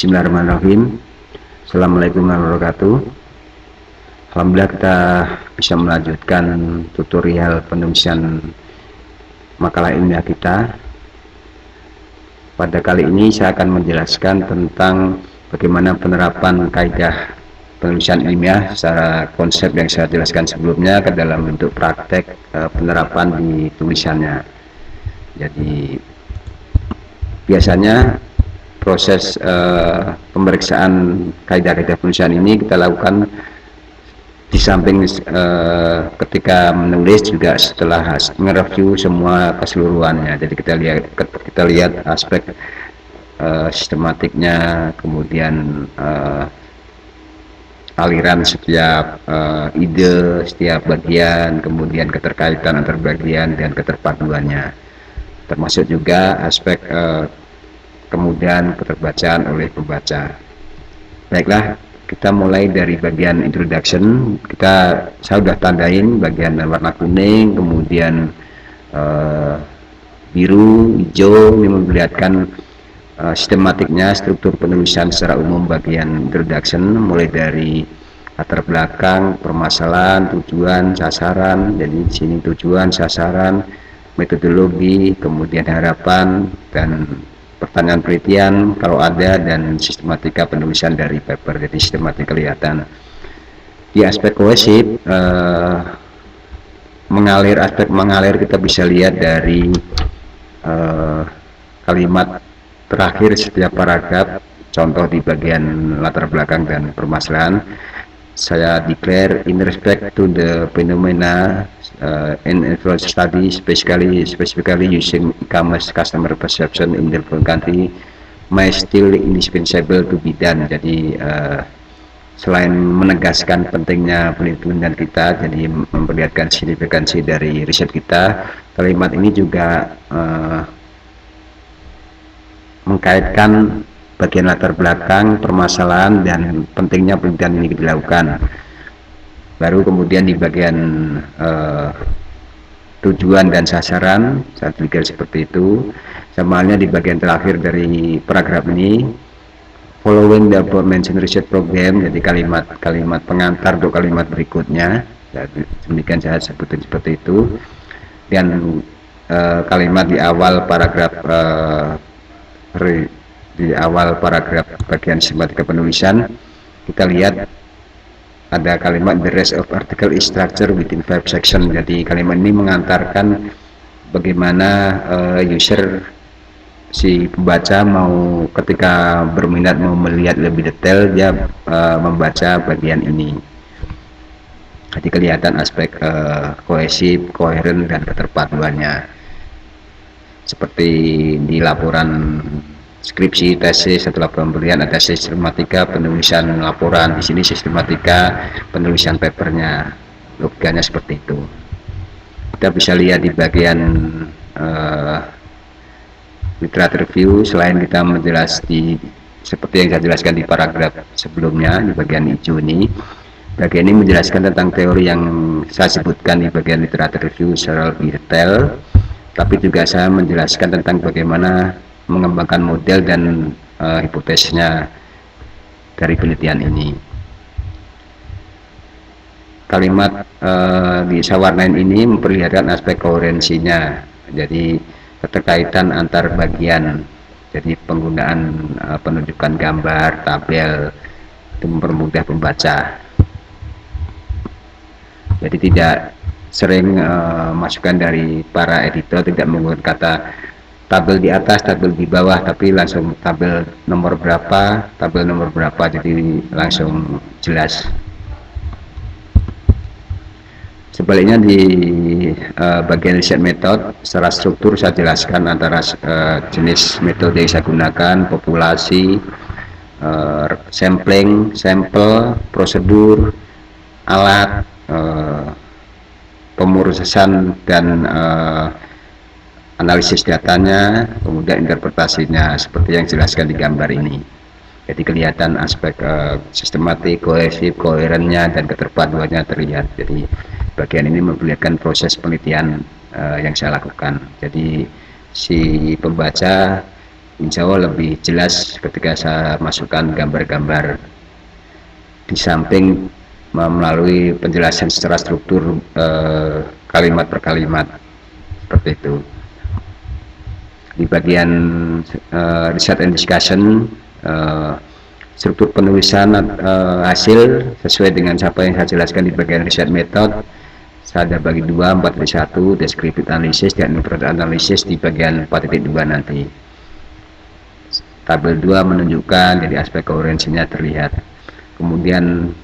Bismillahirrahmanirrahim. Assalamualaikum warahmatullahi wabarakatuh. Alhamdulillah kita bisa melanjutkan tutorial penulisan makalah ilmiah kita. Pada kali ini saya akan menjelaskan tentang bagaimana penerapan kaidah penulisan ilmiah secara konsep yang saya jelaskan sebelumnya ke dalam bentuk praktek penerapan di tulisannya. Jadi biasanya proses pemeriksaan kaidah-kaidah penulisan ini kita lakukan di samping ketika menulis juga setelah nge-review semua keseluruhannya. Jadi kita lihat aspek sistematiknya, kemudian aliran setiap ide, setiap bagian, kemudian keterkaitan antar bagian dan keterpaduannya, termasuk juga aspek kemudian keterbacaan oleh pembaca. Baiklah, kita mulai dari bagian introduction. Saya sudah tandain bagian warna kuning, kemudian biru, hijau. Ini memperlihatkan sistematiknya, struktur penulisan secara umum bagian introduction, mulai dari latar belakang, permasalahan, tujuan, sasaran. Jadi di sini tujuan, sasaran, metodologi, kemudian harapan dan pertanyaan penelitian kalau ada, dan sistematika penulisan dari paper. Jadi sistematika kelihatan. Di aspek kohesif, aspek mengalir kita bisa lihat dari kalimat terakhir setiap paragraf. Contoh di bagian latar belakang dan permasalahan, saya declare in respect to the phenomena in influence study, specifically using e-commerce customer perception in the country may still indispensable to be done. Jadi selain menegaskan pentingnya penelitian kita, jadi memperlihatkan signifikansi dari riset kita, kalimat ini juga mengkaitkan bagian latar belakang, permasalahan, dan pentingnya penelitian ini dilakukan. Baru kemudian di bagian tujuan dan sasaran, saya pikir seperti itu. Sama halnya di bagian terakhir dari paragraf ini, following the above-mentioned research program, jadi kalimat pengantar untuk kalimat berikutnya. Jadi, demikian saya sebutin seperti itu. Dan kalimat di awal paragraf bagian sistematika penulisan, kita lihat ada kalimat the rest of article is structured within 5 section. Jadi kalimat ini mengantarkan bagaimana si pembaca ketika berminat mau melihat lebih detail, dia membaca bagian ini. Jadi kelihatan aspek kohesif, koheren, dan keterpaduannya. Seperti di laporan skripsi, tesis, atau laporan pemberian ada sistematika penulisan laporan. Di sini sistematika penulisan papernya, logikanya seperti itu. Kita bisa lihat di bagian literature review, selain kita seperti yang saya jelaskan di paragraf sebelumnya di bagian hijau ini, bagian ini menjelaskan tentang teori yang saya sebutkan di bagian literature review secara lebih detail, tapi juga saya menjelaskan tentang bagaimana mengembangkan model dan hipotesisnya dari penelitian ini. Kalimat di saya warnain ini memperlihatkan aspek koherensinya, jadi keterkaitan antar bagian. Jadi penggunaan penunjukan gambar, tabel, itu mempermudah pembaca. Jadi tidak sering masukan dari para editor tidak menggunakan kata tabel di atas, tabel di bawah, tapi langsung tabel nomor berapa, jadi langsung jelas. Sebaliknya di bagian riset metode, secara struktur saya jelaskan antara jenis metode yang saya gunakan, populasi, sampling, sampel, prosedur, alat, pemrosesan dan analisis datanya, kemudian interpretasinya, seperti yang dijelaskan di gambar ini. Jadi kelihatan aspek sistematik, kohesif, koherennya, dan keterpaduannya terlihat. Jadi bagian ini memperlihatkan proses penelitian yang saya lakukan. Jadi si pembaca insya Allah lebih jelas ketika saya masukkan gambar-gambar di samping melalui penjelasan secara struktur kalimat per kalimat seperti itu. Di bagian research and discussion, struktur penulisan hasil sesuai dengan apa yang saya jelaskan di bagian research method. Saya ada bagi 2, 4.1, descriptive analysis dan inference analysis di bagian 4.2 nanti. Tabel 2 menunjukkan jadi aspek koherensinya terlihat. Kemudian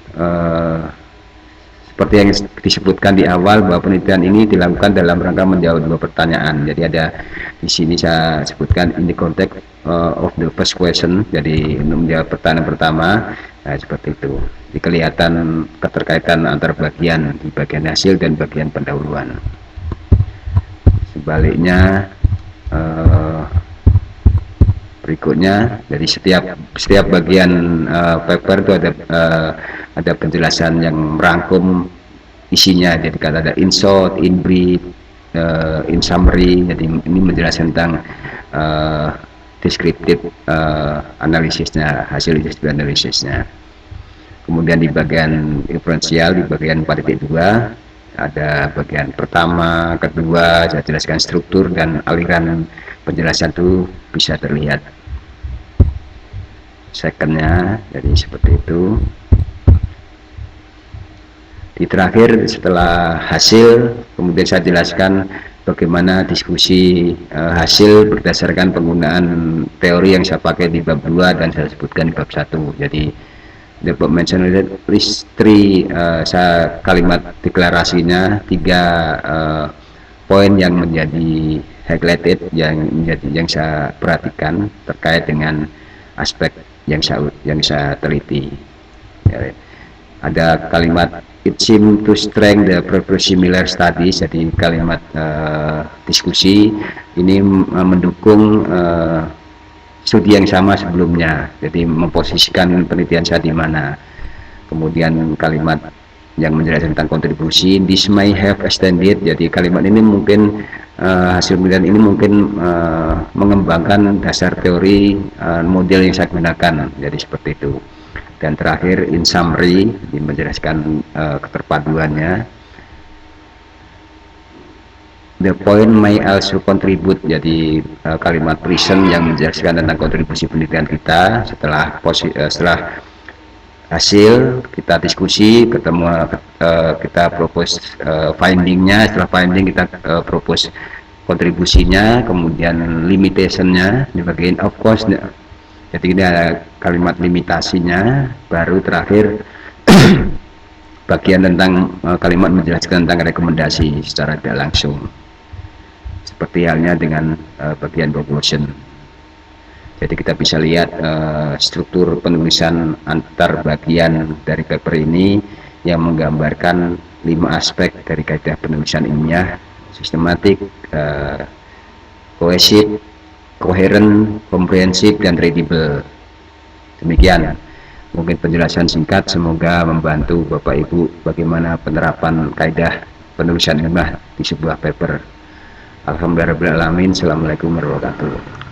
seperti yang disebutkan di awal bahwa penelitian ini dilakukan dalam rangka menjawab 2 pertanyaan. Jadi ada di sini saya sebutkan in the context of the first question. Jadi untuk menjawab pertanyaan pertama, nah, seperti itu. Jadi kelihatan keterkaitan antar bagian di bagian hasil dan bagian pendahuluan. Sebaliknya berikutnya, dari setiap bagian paper itu ada penjelasan yang merangkum isinya. Jadi kata ada in short, in brief, in summary. Jadi ini menjelaskan tentang deskriptif analisisnya, hasil analisisnya. Kemudian di bagian inferensial, di bagian 4.2 ada bagian pertama, kedua, saya jelaskan struktur dan aliran penjelasan itu bisa terlihat. Secondnya, jadi seperti itu. Di terakhir setelah hasil, kemudian saya jelaskan bagaimana diskusi hasil berdasarkan penggunaan teori yang saya pakai di bab 2 dan saya sebutkan di bab 1. Jadi the bab mentioned list 3 saya kalimat deklarasinya 3 poin yang menjadi highlighted yang saya perhatikan terkait dengan aspek yang saya teliti. Ya, ada kalimat it seems to strengthen the previous similar studies. Jadi kalimat diskusi ini mendukung studi yang sama sebelumnya. Jadi memposisikan penelitian saya di mana. Kemudian kalimat yang menjelaskan tentang kontribusi, this may have extended. Jadi kalimat ini mungkin hasil penelitian ini mungkin mengembangkan dasar teori model yang saya gunakan. Jadi seperti itu. Dan terakhir in summary, menjelaskan keterpaduannya. The point may also contribute. Jadi kalimat present yang menjelaskan tentang kontribusi penelitian kita setelah hasil kita diskusi, kita propose findingnya. Setelah finding kita propose kontribusinya, kemudian limitationnya di bagian of course. Jadi ini ada kalimat limitasinya. Baru terakhir bagian tentang kalimat menjelaskan tentang rekomendasi secara tidak langsung, seperti halnya dengan bagian conclusion. Jadi kita bisa lihat struktur penulisan antar bagian dari paper ini yang menggambarkan 5 aspek dari kaidah penulisan ilmiah: sistematik, cohesive, coherent, komprehensif, dan readable. Demikian mungkin penjelasan singkat, semoga membantu Bapak Ibu bagaimana penerapan kaidah penulisan ilmiah di sebuah paper. Alhamdulillahirabbil alamin. Assalamualaikum warahmatullahi wabarakatuh.